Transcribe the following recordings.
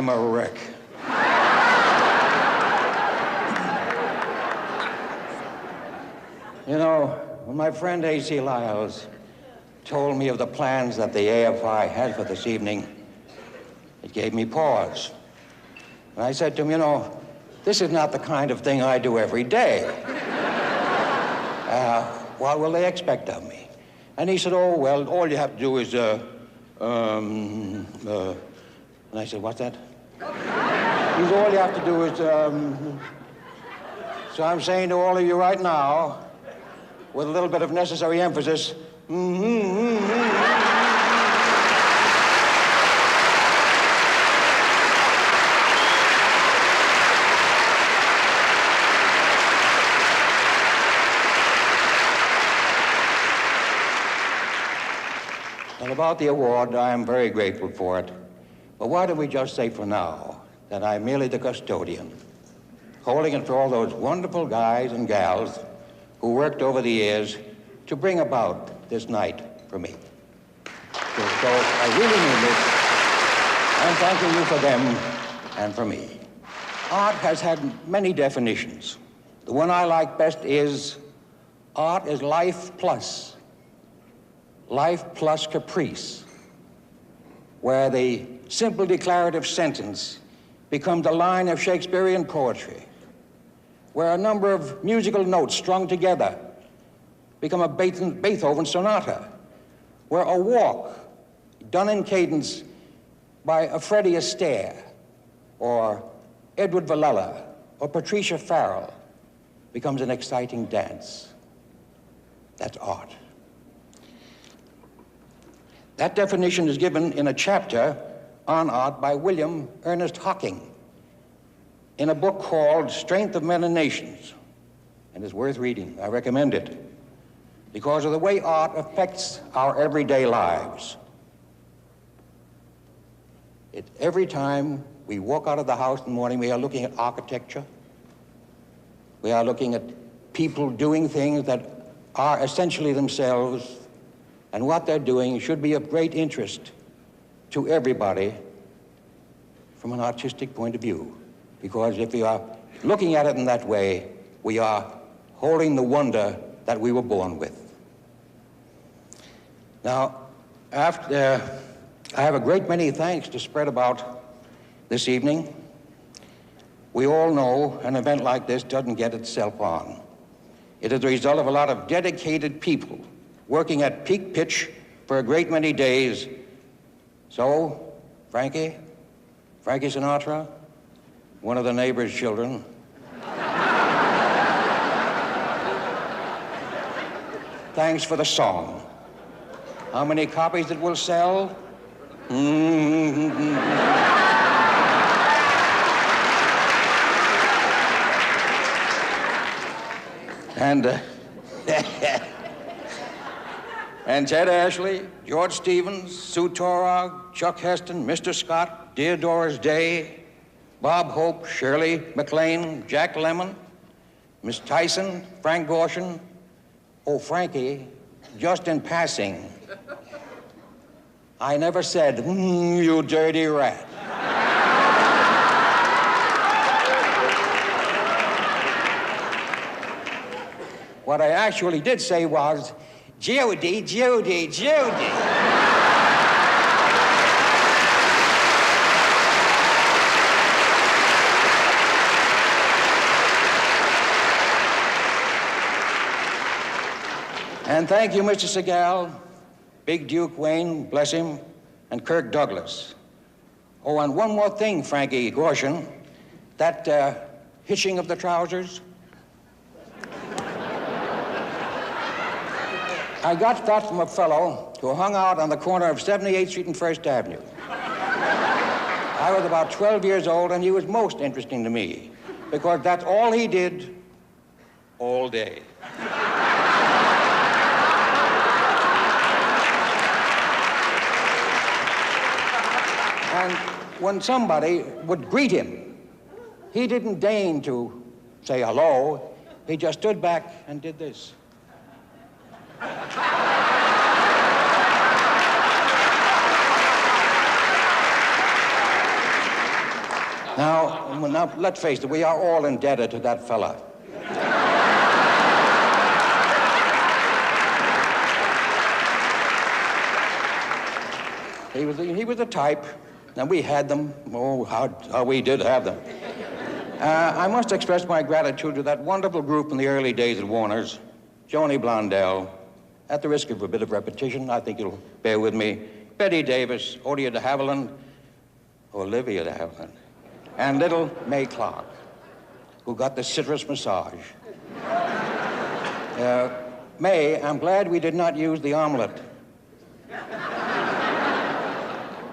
I'm a wreck. You know, when my friend A.C. Lyles told me of the plans that the AFI had for this evening, it gave me pause. And I said to him, you know, this is not the kind of thing I do every day. What will they expect of me? And he said, oh, well, all you have to do is, and I said, what's that? He said, all you have to do is, so I'm saying to all of you right now, with a little bit of necessary emphasis, And about the award, I am very grateful for it. But why don't we just say for now that I'm merely the custodian, holding it for all those wonderful guys and gals who worked over the years to bring about this night for me. So I really mean this. I'm thanking you for them and for me. Art has had many definitions. The one I like best is art is life plus caprice, where the simple declarative sentence becomes a line of Shakespearean poetry, where a number of musical notes strung together become a Beethoven sonata, where a walk done in cadence by a Freddie Astaire or Edward Villella or Patricia Farrell becomes an exciting dance. That's art. That definition is given in a chapter on art by William Ernest Hocking in a book called Strength of Men and Nations, and it's worth reading. I recommend it because of the way art affects our everyday lives. Every time we walk out of the house in the morning, we are looking at architecture. We are looking at people doing things that are essentially themselves, and what they're doing should be of great interest to everybody from an artistic point of view. Because if we are looking at it in that way, we are holding the wonder that we were born with. Now, I have a great many thanks to spread about this evening. We all know an event like this doesn't get itself on. It is the result of a lot of dedicated people working at peak pitch for a great many days. So, Frankie Sinatra, one of the neighbor's children, thanks for the song. How many copies it will sell? And Ted Ashley, George Stevens, Sue Torog, Chuck Heston, Mr. Scott, Dear Doris Day, Bob Hope, Shirley MacLaine, Jack Lemmon, Miss Tyson, Frank Gorshin. Oh, Frankie, just in passing, I never said, you dirty rat. What I actually did say was, Judy. And thank you, Mr. Segal, Big Duke Wayne, bless him, and Kirk Douglas. Oh, and one more thing, Frankie Gorshin, that hitching of the trousers. I got that from a fellow who hung out on the corner of 78th Street and First Avenue. I was about 12 years old, and he was most interesting to me, because that's all he did all day. And when somebody would greet him, he didn't deign to say hello. He just stood back and did this. Now, let's face it, we are all indebted to that fella. He was the type, and we had them. Oh, how we did have them. I must express my gratitude to that wonderful group in the early days at Warner's, Joni Blondell, at the risk of a bit of repetition, I think you'll bear with me, Betty Davis, Olivia de Havilland, and little May Clark, who got the citrus massage. May, I'm glad we did not use the omelet,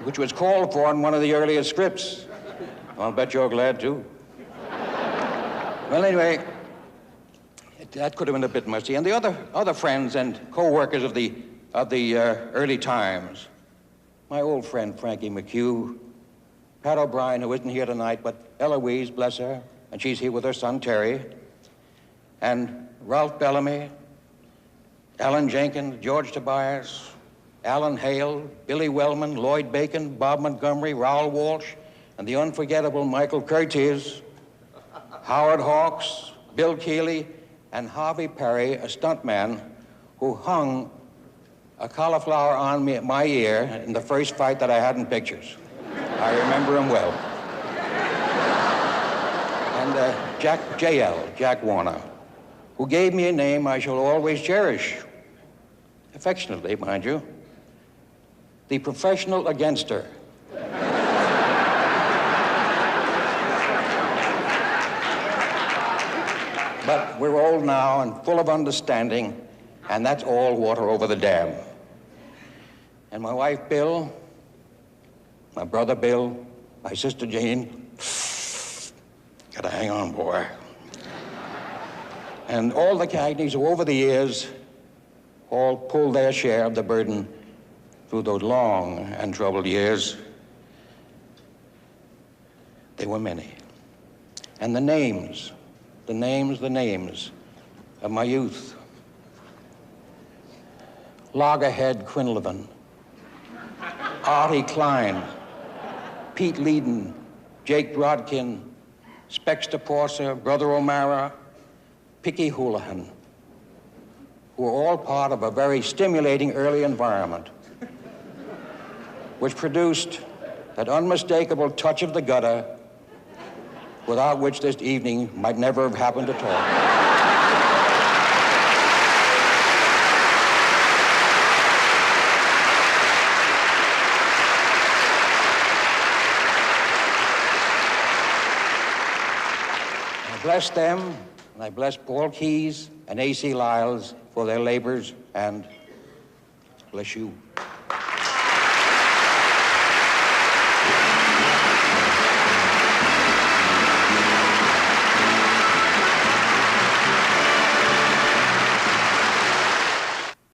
which was called for in one of the earliest scripts. I'll bet you're glad, too. Well, anyway, that could have been a bit messy. And the other friends and co-workers of the early times, my old friend Frankie McHugh, Pat O'Brien, who isn't here tonight, but Eloise, bless her, and she's here with her son Terry, and Ralph Bellamy, Alan Jenkins, George Tobias, Alan Hale, Billy Wellman, Lloyd Bacon, Bob Montgomery, Raoul Walsh, and the unforgettable Michael Curtiz, Howard Hawks, Bill Keeley, and Harvey Perry, a stuntman who hung a cauliflower on my ear in the first fight that I had in pictures. I remember him well. And Jack Warner, who gave me a name I shall always cherish, affectionately, mind you, the professional againster. But we're old now and full of understanding, and that's all water over the dam. And my wife, Bill, my brother, Bill, my sister, Jane, gotta hang on, boy. And all the Cagneys who over the years all pulled their share of the burden through those long and troubled years. They were many. And the names of my youth. Loggerhead Quinlivan, Artie Klein, Pete Leeden, Jake Brodkin, Spexter Porser, Brother O'Mara, Picky Houlihan, who were all part of a very stimulating early environment, which produced that unmistakable touch of the gutter without which this evening might never have happened at all. I bless them, and I bless Paul Keyes and A.C. Lyles for their labors, and bless you.